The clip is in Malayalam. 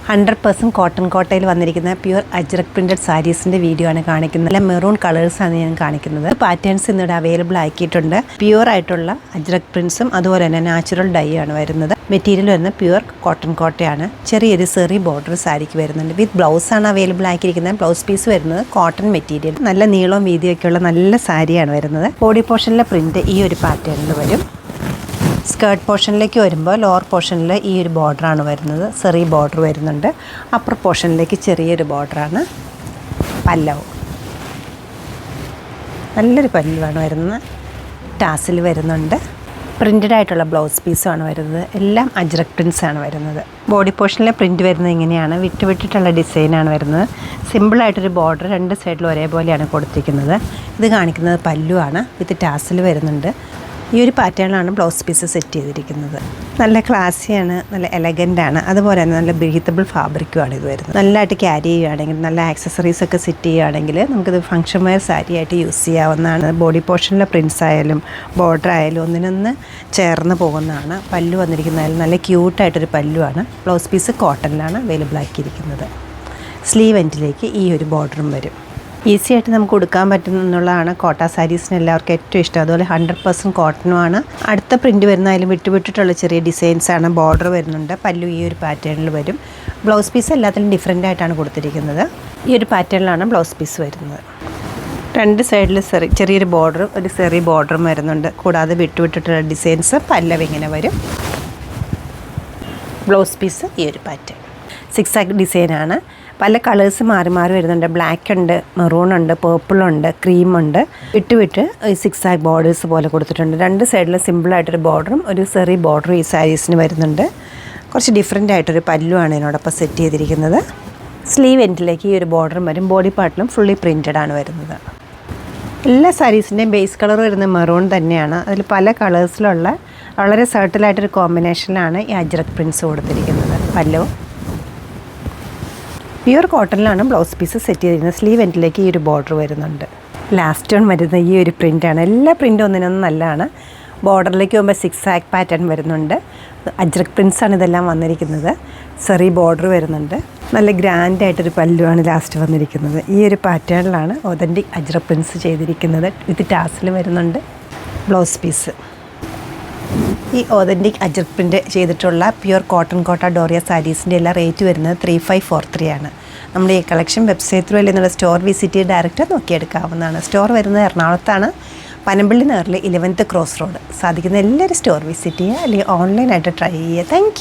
100% കോട്ടൺ കോട്ടയിൽ വന്നിരിക്കുന്ന പ്യുവർ അജ്രക് പ്രിൻറ്റഡ് സാരീസിൻ്റെ വീഡിയോ ആണ് കാണിക്കുന്നത്. നല്ല മെറൂൺ കളേഴ്സാണ് ഞാൻ കാണിക്കുന്നത്. പാറ്റേൺസ് ഇന്നിവിടെ അവൈലബിൾ ആക്കിയിട്ടുണ്ട്. പ്യുവർ ആയിട്ടുള്ള അജ്രക് പ്രിൻസും അതുപോലെ തന്നെ നാച്ചുറൽ ഡൈ ആണ് വരുന്നത്. മെറ്റീരിയൽ വരുന്നത് പ്യുവർ കോട്ടൺ കോട്ടയാണ്. ചെറിയൊരു സെറി ബോർഡർ സാരിക്ക് വരുന്നുണ്ട്. വിത്ത് ബ്ലൗസാണ് അവൈലബിൾ ആക്കിയിരിക്കുന്നത്. ബ്ലൗസ് പീസ് വരുന്നത് കോട്ടൺ മെറ്റീരിയൽ. നല്ല നീളവും വീതിയൊക്കെയുള്ള നല്ല സാരിയാണ് വരുന്നത്. ബോഡി പോർഷനിലെ പ്രിൻറ്റ് ഈ ഒരു പാറ്റേണിൽ വരും. സ്കേർട്ട് പോർഷനിലേക്ക് വരുമ്പോൾ ലോവർ പോർഷനിൽ ഈ ഒരു ബോർഡറാണ് വരുന്നത്. സെറി ബോർഡർ വരുന്നുണ്ട്. അപ്പർ പോർഷനിലേക്ക് ചെറിയൊരു ബോർഡറാണ്. പല്ലവ് നല്ലൊരു പല്ലുവാണ് വരുന്നത്. ടാസിൽ വരുന്നുണ്ട്. പ്രിൻറ്റഡ് ആയിട്ടുള്ള ബ്ലൗസ് പീസുമാണ് വരുന്നത്. എല്ലാം അജ്രക് പ്രിൻസാണ് വരുന്നത്. ബോഡി പോർഷനിലെ പ്രിൻറ്റ് വരുന്നത് ഇങ്ങനെയാണ്. വിട്ടിട്ടുള്ള ഡിസൈനാണ് വരുന്നത്. സിമ്പിളായിട്ടൊരു ബോർഡർ രണ്ട് സൈഡിലും ഒരേപോലെയാണ് കൊടുത്തിരിക്കുന്നത്. ഇത് കാണിക്കുന്നത് പല്ലുവാണ്. വിത്ത് ടാസിൽ വരുന്നുണ്ട്. ഈ ഒരു പാറ്റേണിലാണ് ബ്ലൗസ് പീസ് സെറ്റ് ചെയ്തിരിക്കുന്നത്. നല്ല ക്ലാസ്സിയാണ്, നല്ല എലഗൻ്റാണ്. അതുപോലെ തന്നെ നല്ല ബ്രീത്തബിൾ ഫാബ്രിക്കുമാണ് ഇത് വരുന്നത്. നല്ലതായിട്ട് ക്യാരി ചെയ്യുകയാണെങ്കിൽ, നല്ല ആക്സസറീസൊക്കെ സെറ്റ് ചെയ്യുകയാണെങ്കിൽ നമുക്കിത് ഫംഗ്ഷൻ വെയർ സാരി ആയിട്ട് യൂസ് ചെയ്യാവുന്നതാണ്. ബോഡി പോർഷനിലെ പ്രിൻസ് ആയാലും ബോർഡർ ആയാലും ഒന്നിനൊന്ന് ചേർന്ന് പോകുന്നതാണ്. പല്ലു വന്നിരിക്കുന്നതായാലും നല്ല ക്യൂട്ടായിട്ടൊരു പല്ലുവാണ്. ബ്ലൗസ് പീസ് കോട്ടണിലാണ് അവൈലബിൾ ആക്കിയിരിക്കുന്നത്. സ്ലീവ് എൻഡിലേക്ക് ഈ ഒരു ബോർഡറും വരും. ഈസി ആയിട്ട് നമുക്ക് കൊടുക്കാൻ പറ്റുമെന്നുള്ളതാണ് കോട്ട സാരീസിന് എല്ലാവർക്കും ഏറ്റവും ഇഷ്ടം. അതുപോലെ 100% കോട്ടനുമാണ്. അടുത്ത പ്രിൻറ്റ് വരുന്നതിലും വിട്ടിട്ടുള്ള ചെറിയ ഡിസൈൻസാണ്. ബോർഡർ വരുന്നുണ്ട്. പല്ലു ഈ ഒരു പാറ്റേണിൽ വരും. ബ്ലൗസ് പീസ് എല്ലാത്തിലും ഡിഫറെൻ്റ് ആയിട്ടാണ് കൊടുത്തിരിക്കുന്നത്. ഈ ഒരു പാറ്റേണിലാണ് ബ്ലൗസ് പീസ് വരുന്നത്. രണ്ട് സൈഡിൽ ചെറിയൊരു ബോർഡറും ഒരു സെറി ബോർഡറും വരുന്നുണ്ട്. കൂടാതെ വിട്ടിട്ടുള്ള ഡിസൈൻസ് പല്ലവ് ഇങ്ങനെ വരും. ബ്ലൗസ് പീസ് ഈ ഒരു പാറ്റേൺ. സിക്സാക് ഡിസൈനാണ്. പല കളേഴ്സ് മാറി വരുന്നുണ്ട്. ബ്ലാക്ക് ഉണ്ട്, മെറൂൺ ഉണ്ട്, പേർപ്പിളുണ്ട്, ക്രീമുണ്ട്. വിട്ട് സിക്സാക് ബോർഡേഴ്സ് പോലെ കൊടുത്തിട്ടുണ്ട്. രണ്ട് സൈഡിലും സിമ്പിളായിട്ടൊരു ബോർഡറും ഒരു സെറി ബോർഡറും ഈ സാരീസിന് വരുന്നുണ്ട്. കുറച്ച് ഡിഫറെൻ്റ് ആയിട്ടൊരു പല്ലുവാണ് ഇതിനോടൊപ്പം സെറ്റ് ചെയ്തിരിക്കുന്നത്. സ്ലീവ് എൻഡിലേക്ക് ഈ ഒരു ബോർഡറും വരും. ബോഡി പാർട്ടിലും ഫുള്ളി പ്രിൻറ്റഡ് ആണ് വരുന്നത്. എല്ലാ സാരീസിൻ്റെയും ബേസ് കളർ വരുന്നത് മെറൂൺ തന്നെയാണ്. അതിൽ പല കളേഴ്സിലുള്ള വളരെ സർട്ടിലായിട്ടൊരു കോമ്പിനേഷനിലാണ് ഈ അജ്രക് പ്രിൻസ് കൊടുത്തിരിക്കുന്നത്. പല്ലു പ്യുവർ കോട്ടണിലാണ് ബ്ലൗസ് പീസ് സെറ്റ് ചെയ്തിരിക്കുന്നത്. സ്ലീവ് എൻഡിലേക്ക് ഈ ഒരു ബോർഡർ വരുന്നുണ്ട്. ലാസ്റ്റ് ഓൺ വരുന്ന ഈ ഒരു പ്രിൻ്റാണ്. എല്ലാ പ്രിൻറ്റും ഒന്നിനൊന്നും നല്ലതാണ്. ബോർഡറിലേക്ക് പോകുമ്പോൾ സിക്സാക് പാറ്റേൺ വരുന്നുണ്ട്. അജ്രക് പ്രിൻസാണ് ഇതെല്ലാം വന്നിരിക്കുന്നത്. സെറി ബോർഡർ വരുന്നുണ്ട്. നല്ല ഗ്രാൻഡായിട്ടൊരു പല്ലുവാണ് ലാസ്റ്റ് വന്നിരിക്കുന്നത്. ഈ ഒരു പാറ്റേണിലാണ് ഒതൻറ്റിക് അജ്രക് പ്രിൻസ് ചെയ്തിരിക്കുന്നത്. വിത്ത് ടാസിൽ വരുന്നുണ്ട്. ബ്ലൗസ് പീസ് ഈ ഒതൻറ്റിക് അജ്രക് പ്രിൻറ്റ് ചെയ്തിട്ടുള്ള പ്യുവർ കോട്ടൺ കോട്ട ഡോറിയ സാരീസിൻ്റെ എല്ലാ റേറ്റ് വരുന്നത് 3543 ആണ്. നമ്മുടെ ഈ കളക്ഷൻ വെബ്സൈറ്റ് ത്രൂ അല്ലെങ്കിൽ സ്റ്റോർ വിസിറ്റ് ചെയ്ത് ഡയറക്റ്റ് നോക്കിയെടുക്കാവുന്നതാണ്. സ്റ്റോർ വരുന്നത് എറണാകുളത്താണ്. പനമ്പള്ളി നേറിൽ 11th ക്രോസ് റോഡ്. സാധിക്കുന്ന എല്ലാവരും സ്റ്റോർ വിസിറ്റ് ചെയ്യുക അല്ലെങ്കിൽ ഓൺലൈനായിട്ട് ട്രൈ ചെയ്യുക. താങ്ക്